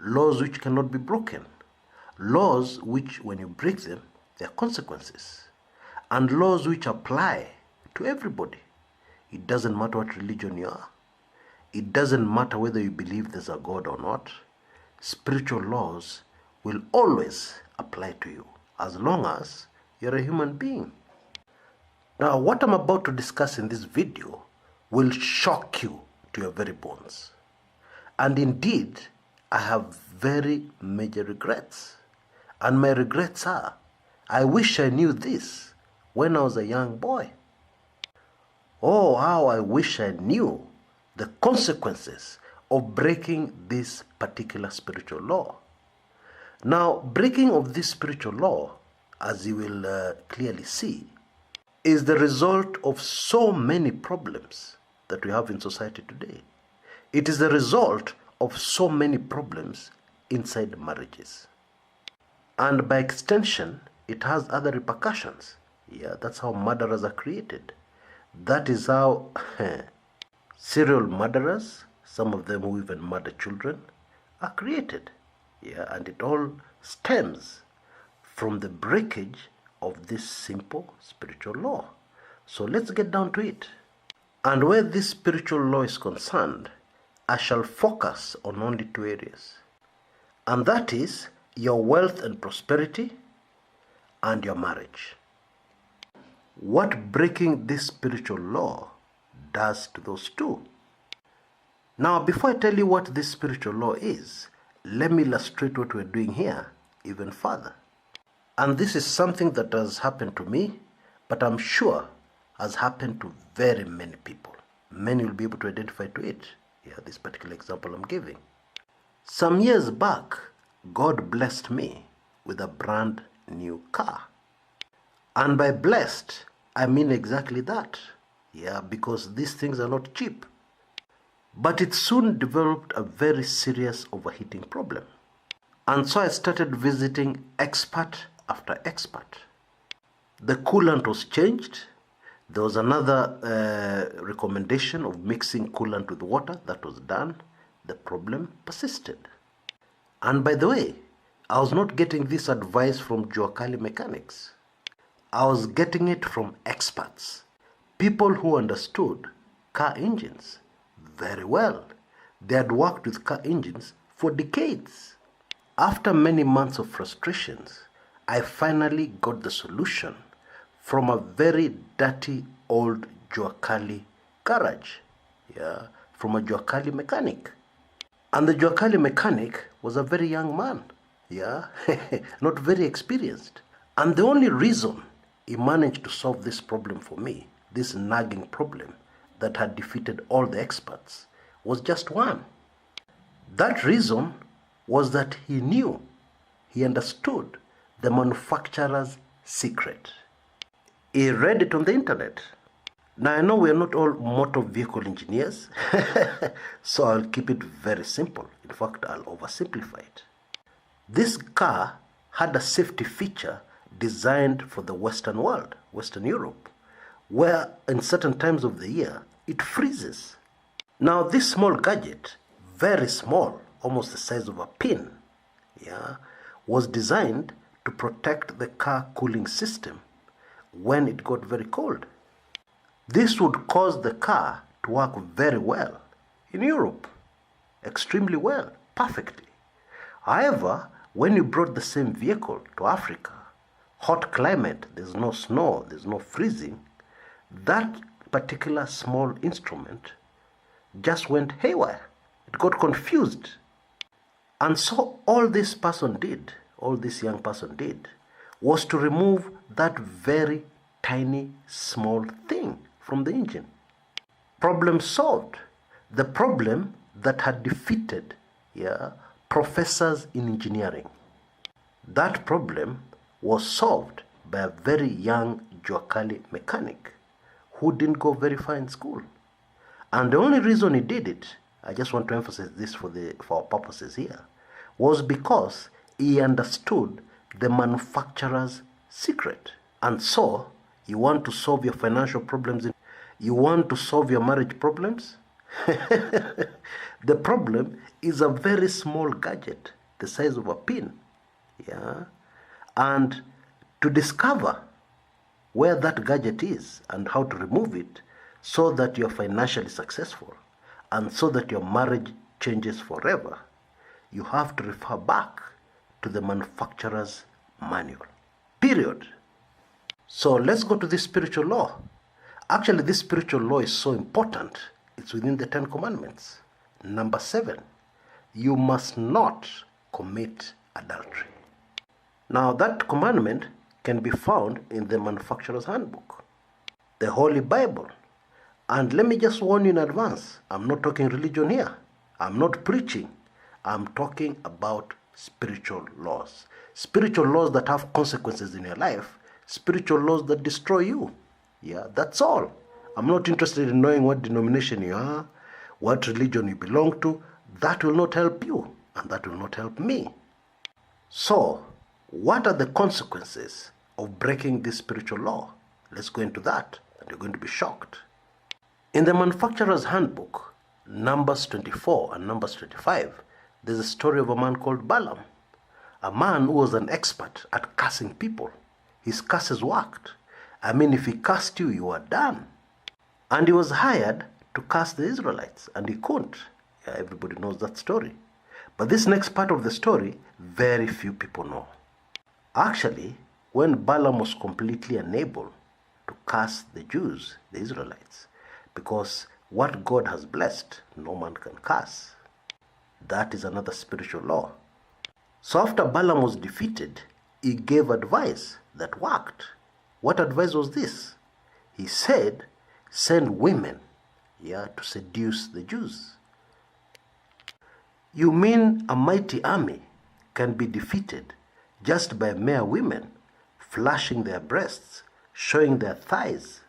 laws which cannot be broken, laws which, when you break them, there are consequences, and laws which apply to everybody. It doesn't matter what religion you are. It doesn't matter whether you believe there's a God or not. Spiritual laws will always apply to you as long as you're a human being. Now, what I'm about to discuss in this video will shock you to your very bones. And indeed, I have very major regrets. And my regrets are, I wish I knew this when I was a young boy. Oh, how I wish I knew the consequences of breaking this particular spiritual law. Now, breaking of this spiritual law, as you will clearly see, is the result of so many problems that we have in society today. It is the result of so many problems inside marriages. And by extension, it has other repercussions. Yeah, that's how murderers are created. That is how serial murderers, some of them who even murder children, are created. Yeah, and it all stems from the breakage of this simple spiritual law. So let's get down to it. And where this spiritual law is concerned, I shall focus on only two areas. And that is your wealth and prosperity and your marriage. What breaking this spiritual law does to those two. Now, before I tell you what this spiritual law is, let me illustrate what we're doing here even further. And this is something that has happened to me, but I'm sure has happened to very many people. Many will be able to identify to it. Yeah, this particular example I'm giving. Some years back, God blessed me with a brand new car. And by blessed, I mean exactly that. Yeah, because these things are not cheap. But it soon developed a very serious overheating problem. And so I started visiting expert after expert. The coolant was changed. There was another recommendation of mixing coolant with water. That was done. The problem persisted. And by the way, I was not getting this advice from Juakali mechanics. I was getting it from experts. People who understood car engines very well. They had worked with car engines for decades. After many months of frustrations, I finally got the solution from a very dirty old Juakali garage. Yeah, from a Juakali mechanic. And the Juakali mechanic was a very young man. Yeah, not very experienced. And the only reason he managed to solve this problem for me, this nagging problem that had defeated all the experts, was just one. That reason was that he knew, he understood the manufacturer's secret. He read it on the internet. Now, I know we are not all motor vehicle engineers, so I'll keep it very simple. In fact, I'll oversimplify it. This car had a safety feature designed for the Western world, Western Europe, where in certain times of the year, it freezes. Now, this small gadget, very small, almost the size of a pin, yeah, was designed to protect the car cooling system when it got very cold. This would cause the car to work very well in Europe, extremely well, perfectly. However, when you brought the same vehicle to Africa, hot climate, there's no snow, there's no freezing, that particular small instrument just went haywire. It got confused. And so all this person did, all this young person did, was to remove that very tiny small thing from the engine. Problem solved. The problem that had defeated professors in engineering. That problem was solved by a very young Juakali mechanic who didn't go very far in school. And the only reason he did it, I just want to emphasize this for our purposes here, was because he understood the manufacturer's secret. And so, you want to solve your financial problems, you want to solve your marriage problems, The problem is a very small gadget, the size of a pin. Yeah? And to discover where that gadget is and how to remove it so that you're financially successful and so that your marriage changes forever, you have to refer back to the manufacturer's manual. Period. So let's go to this spiritual law. Actually, this spiritual law is so important. It's within the 10 commandments. Number 7, you must not commit adultery. Now, that commandment can be found in the manufacturer's handbook, the Holy Bible. And let me just warn you in advance, I'm not talking religion here. I'm not preaching. I'm talking about spiritual laws. Spiritual laws that have consequences in your life. Spiritual laws that destroy you. Yeah, that's all. I'm not interested in knowing what denomination you are, what religion you belong to. That will not help you, and that will not help me. So, what are the consequences of breaking this spiritual law? Let's go into that, and you're going to be shocked. In the manufacturer's handbook, Numbers 24 and Numbers 25, there's a story of a man called Balaam, a man who was an expert at cursing people. His curses worked. I mean, if he cursed you, you were done. And he was hired to curse the Israelites, and he couldn't. Yeah, everybody knows that story. But this next part of the story, very few people know. Actually, when Balaam was completely unable to curse the Jews, the Israelites, because what God has blessed, no man can curse. That is another spiritual law. So after Balaam was defeated, he gave advice that worked. What advice was this? He said, send women, to seduce the Jews. You mean a mighty army can be defeated just by mere women flashing their breasts, showing their thighs,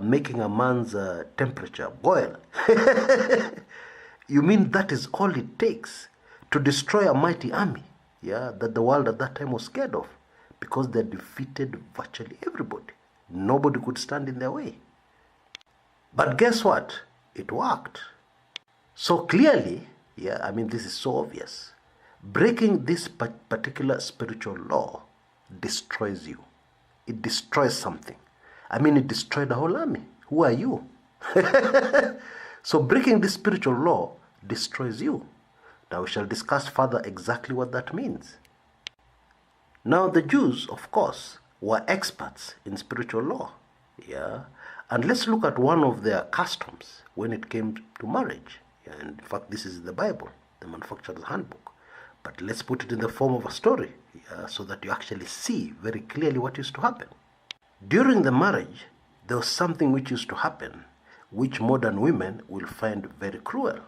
making a man's temperature boil? You mean that is all it takes to destroy a mighty army, that the world at that time was scared of, because they defeated virtually everybody. Nobody could stand in their way. But guess what? It worked. So clearly, this is so obvious. Breaking this particular spiritual law destroys you. It destroys something. It destroyed the whole army. Who are you? So breaking this spiritual law destroys you. Now we shall discuss further exactly what that means. Now the Jews, of course, were experts in spiritual law. And let's look at one of their customs when it came to marriage. And in fact, this is the Bible, the manufacturer's handbook. But let's put it in the form of a story, so that you actually see very clearly what used to happen. During the marriage, there was something which used to happen, which modern women will find very cruel.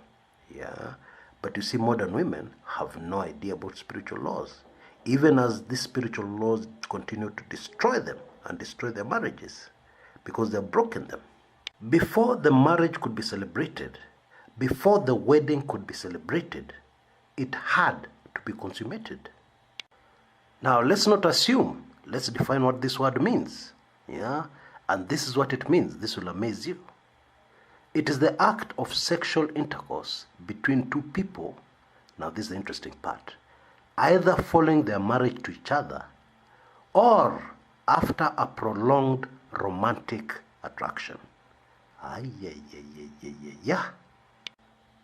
But you see, modern women have no idea about spiritual laws, even as these spiritual laws continue to destroy them and destroy their marriages, because they've broken them. Before the marriage could be celebrated, before the wedding could be celebrated, it had to be consummated. Now, let's not assume. Let's define what this word means. And this is what it means. This will amaze you. It is the act of sexual intercourse between two people. Now, this is the interesting part. Either following their marriage to each other or after a prolonged romantic attraction.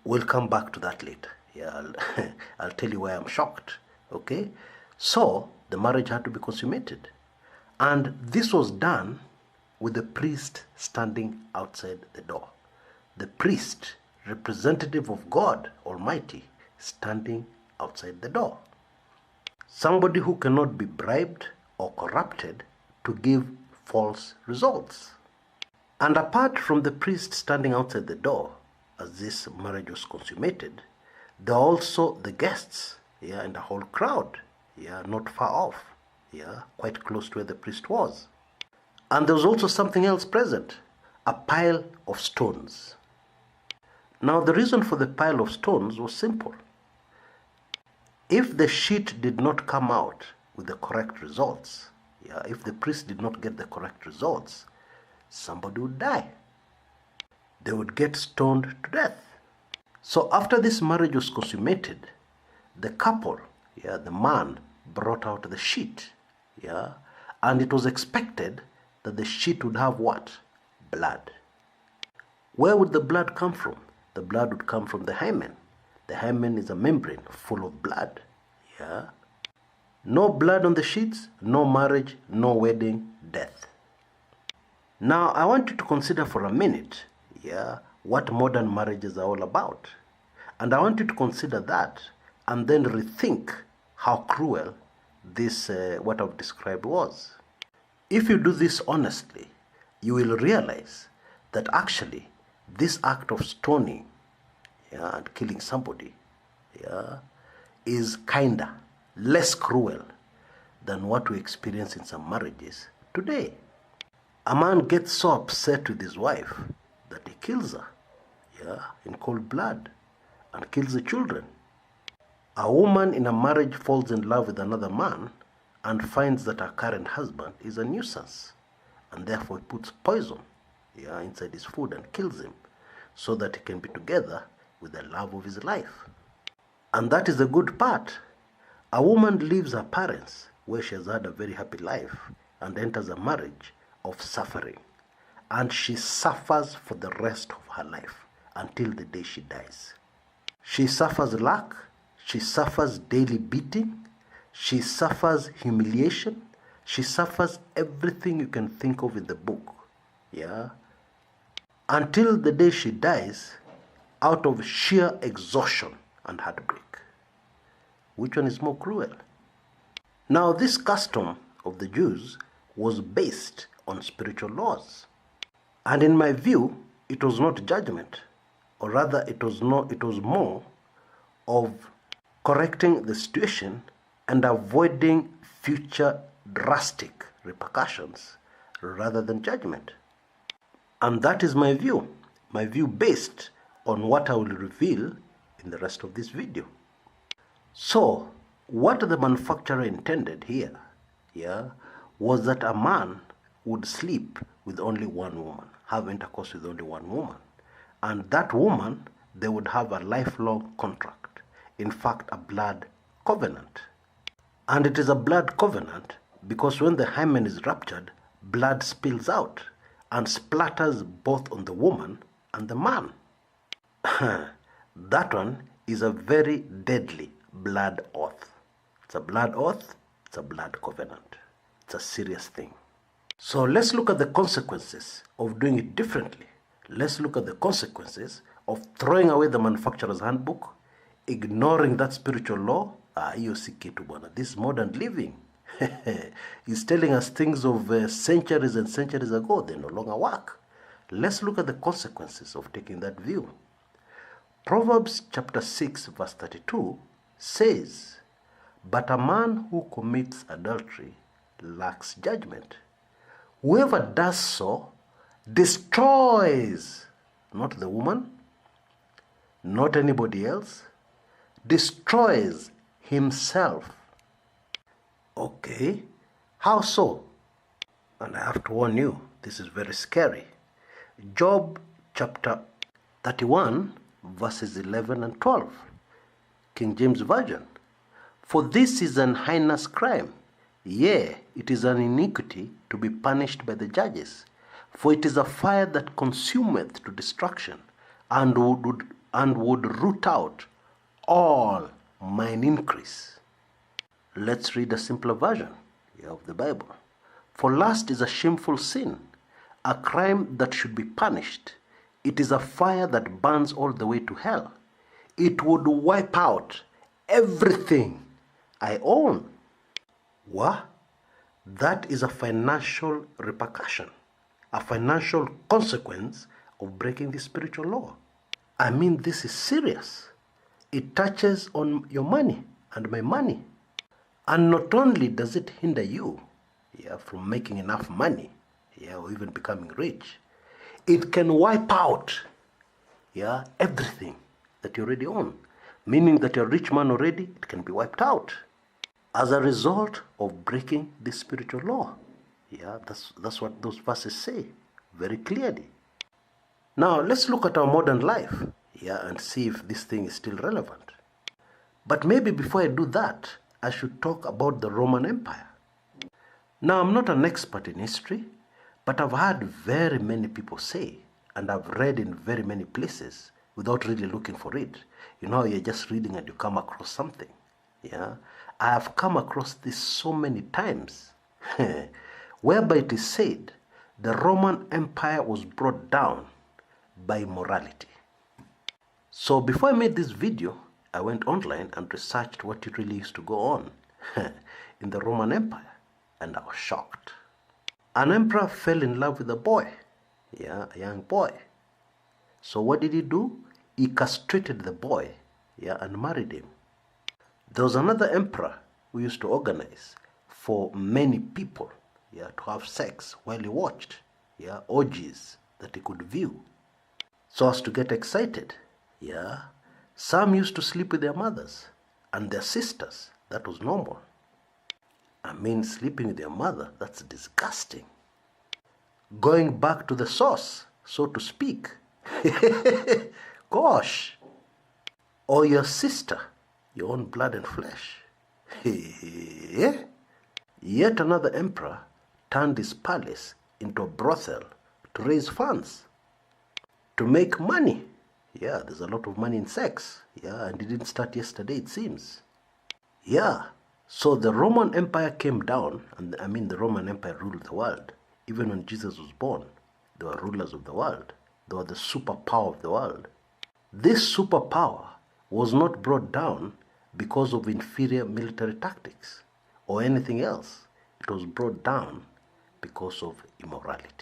We'll come back to that later. I'll tell you why I'm shocked. Okay? So, the marriage had to be consummated. And this was done with the priest standing outside the door. The priest, representative of God Almighty, standing outside the door. Somebody who cannot be bribed or corrupted to give false results. And apart from the priest standing outside the door, as this marriage was consummated, there are also the guests, and the whole crowd, not far off, quite close to where the priest was. And there was also something else present, a pile of stones. Now, the reason for the pile of stones was simple. If the sheet did not come out with the correct results, if the priest did not get the correct results, somebody would die. they would get stoned to death. So after this marriage was consummated, the couple, the man, brought out the sheet, and it was expected that the sheet would have what? Blood. Where would the blood come from? The blood would come from the hymen. The hymen is a membrane full of blood. No blood on the sheets, no marriage, no wedding, death. Now I want you to consider for a minute, what modern marriages are all about. And I want you to consider that and then rethink how cruel this, what I've described was. If you do this honestly, you will realize that actually this act of stoning and killing somebody is kinda less cruel than what we experience in some marriages today. A man gets so upset with his wife that he kills her in cold blood and kills the children. A woman in a marriage falls in love with another man and finds that her current husband is a nuisance, and therefore he puts poison inside his food and kills him so that he can be together with the love of his life. And that is the good part. A woman leaves her parents where she has had a very happy life and enters a marriage of suffering, and she suffers for the rest of her life until the day she dies. She suffers lack, she suffers daily beating, she suffers humiliation, she suffers everything you can think of in the book, until the day she dies out of sheer exhaustion and heartbreak. Which one is more cruel? Now, this custom of the Jews was based on spiritual laws. And in my view, it was not judgment, or rather it was more of correcting the situation and avoiding future drastic repercussions rather than judgment. And that is my view based on what I will reveal in the rest of this video. So, what the manufacturer intended here, was that a man would sleep with only one woman, have intercourse with only one woman. And that woman, they would have a lifelong contract. In fact, a blood covenant. And it is a blood covenant because when the hymen is ruptured, blood spills out and splatters both on the woman and the man. That one is a very deadly blood oath. It's a blood oath, it's a blood covenant. It's a serious thing. So let's look at the consequences of doing it differently. Let's look at the consequences of throwing away the manufacturer's handbook, ignoring that spiritual law. This modern living is telling us things of centuries and centuries ago. They no longer work. Let's look at the consequences of taking that view. Proverbs chapter 6 verse 32 says, "But a man who commits adultery lacks judgment. Whoever does so destroys," not the woman, not anybody else, destroys himself. Okay, how so? And I have to warn you, this is very scary. Job chapter 31 verses 11 and 12, King James Version. "For this is an heinous crime, yea, it is an iniquity to be punished by the judges. For it is a fire that consumeth to destruction, and would root out all mine increase." Let's read a simpler version of the Bible. "For lust is a shameful sin, a crime that should be punished. It is a fire that burns all the way to hell. It would wipe out everything I own." What? That is a financial repercussion, a financial consequence of breaking the spiritual law. I mean, this is serious. It touches on your money and my money. And not only does it hinder you from making enough money or even becoming rich, it can wipe out everything that you already own. Meaning that you're a rich man already, it can be wiped out as a result of breaking this spiritual law. That's what those verses say very clearly. Now, let's look at our modern life, and see if this thing is still relevant. But maybe before I do that, I should talk about the Roman Empire. Now, I'm not an expert in history, but I've heard very many people say, and I've read in very many places without really looking for it. You know, you're just reading and you come across something. I have come across this so many times, whereby it is said the Roman Empire was brought down by immorality. So before I made this video, I went online and researched what it really used to go on in the Roman Empire, and I was shocked. An emperor fell in love with a boy, a young boy. So what did he do? He castrated the boy, and married him. There was another emperor who used to organize for many people, to have sex while he watched, orgies that he could view, so as to get excited. Some used to sleep with their mothers and their sisters. That was normal. I mean, sleeping with your mother, that's disgusting. Going back to the source, so to speak. Gosh. Or your sister, your own blood and flesh. Yet another emperor turned his palace into a brothel to raise funds, to make money. There's a lot of money in sex. And it didn't start yesterday, it seems. So the Roman Empire came down, and the Roman Empire ruled the world. Even when Jesus was born, they were rulers of the world. They were the superpower of the world. This superpower was not brought down because of inferior military tactics or anything else. It was brought down because of immorality.